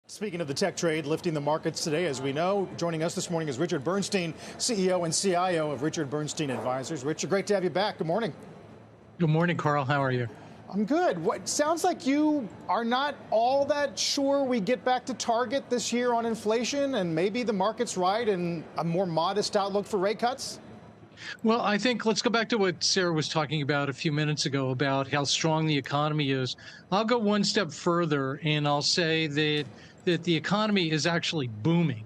Speaking of the tech trade lifting the markets today, as we know, joining us this morning is Richard Bernstein, CEO and CIO of Richard Bernstein Advisors. Richard, great to have you back. Good morning. Good morning, Carl. How are you? I'm good. What sounds like you are not all that sure we get back to target this year on inflation, and maybe the market's right and a more modest outlook for rate cuts? Well, I think let's go back to what Sarah was talking about a few minutes ago about how strong the economy is. I'll go one step further and I'll say that the economy is actually booming,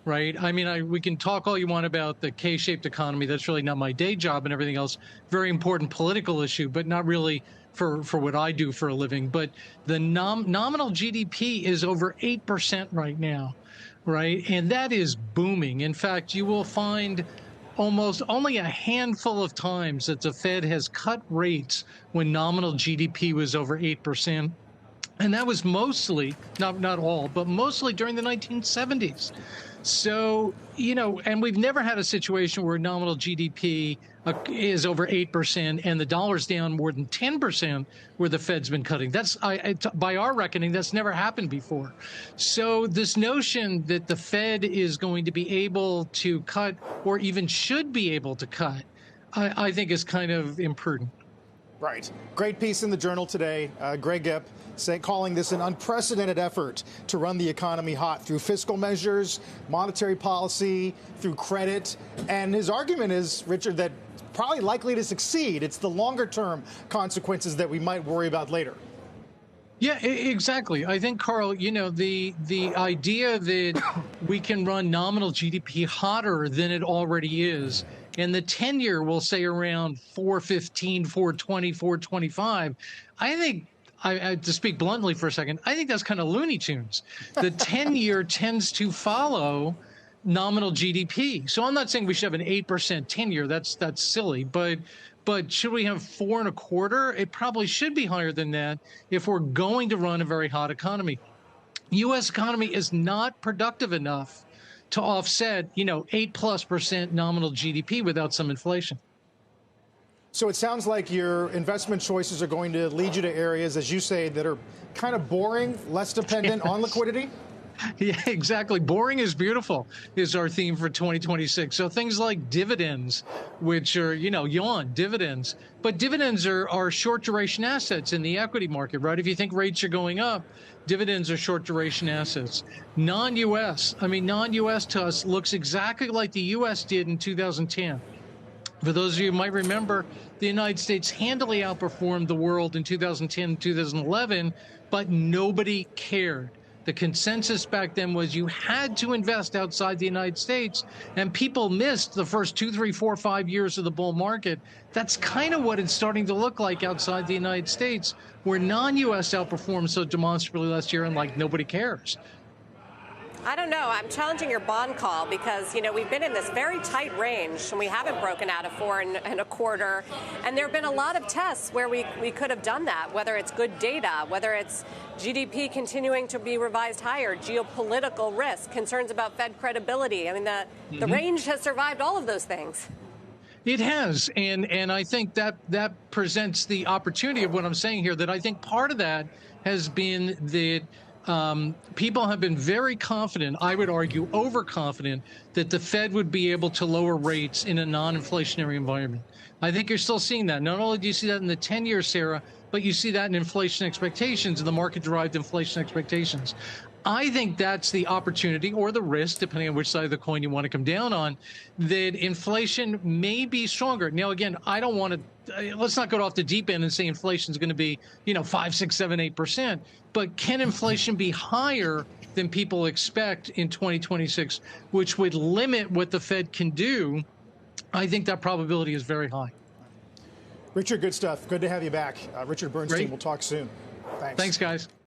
right? I mean, we can talk all you want about the K-shaped economy. That's really not my day job and everything else. Very important political issue, but not really for what I do for a living. But the nominal GDP is over 8% right now, right? And that is booming. In fact, you will find almost only a handful of times that the Fed has cut rates when nominal GDP was over 8%. And that was mostly, not all, but mostly during the 1970s. So, you know, and we've never had a situation where nominal GDP is over 8% and the dollar's down more than 10% where the Fed's been cutting. That's, by our reckoning, that's never happened before. So this notion that the Fed is going to be able to cut or even should be able to cut, I think is kind of imprudent. Right. Great piece in the Journal today. Greg Gipp calling this an unprecedented effort to run the economy hot through fiscal measures, monetary policy, through credit. And his argument is, Richard, that it's probably likely to succeed. It's the longer term consequences that we might worry about later. Yeah, exactly. I think, Carl, you know, the idea that we can run nominal GDP hotter than it already is, and the 10-year will say around 415, 420, 425. I think, to speak bluntly for a second, I think that's kind of Looney Tunes. The 10-year tends to follow nominal GDP. So I'm not saying we should have an 8% 10-year. That's silly. But should we have 4.25? It probably should be higher than that if we're going to run a very hot economy. U.S. economy is not productive enough to offset, you know, 8+% nominal GDP without some inflation. So it sounds like your investment choices are going to lead you to areas, as you say, that are kind of boring, less dependent on liquidity? Yeah, exactly. Boring is beautiful is our theme for 2026. So things like dividends, which are, you know, yawn dividends. But dividends are short duration assets in the equity market, right? If you think rates are going up, dividends are short duration assets. Non-U.S., non-U.S. to us looks exactly like the U.S. did in 2010. For those of you who might remember, the United States handily outperformed the world in 2010 and 2011, but nobody cared. The consensus back then was you had to invest outside the United States, and people missed the first 2, 3, 4, 5 years of the bull market. That's kind of what it's starting to look like outside the United States, where non-U.S. outperformed so demonstrably last year and like nobody cares. I don't know. I'm challenging your bond call because, you know, we've been in this very tight range and we haven't broken out of 4.25. And there have been a lot of tests where we could have done that, whether it's good data, whether it's GDP continuing to be revised higher, geopolitical risk, concerns about Fed credibility. I mean, the range has survived all of those things. It has. And I think that presents the opportunity of what I'm saying here, that I think part of that has been that people have been very confident, I would argue overconfident, that the Fed would be able to lower rates in a non-inflationary environment. I think you're still seeing that. Not only do you see that in the 10-year, Sarah, but you see that in inflation expectations and the market-derived inflation expectations. I think that's the opportunity or the risk, depending on which side of the coin you want to come down on, that inflation may be stronger. Now, again, I don't want to, let's not go off the deep end and say inflation is going to be, 5, 6, 7, 8%. But can inflation be higher than people expect in 2026, which would limit what the Fed can do? I think that probability is very high. Richard, good stuff. Good to have you back. Richard Bernstein, Great. We'll talk soon. Thanks. Thanks, guys.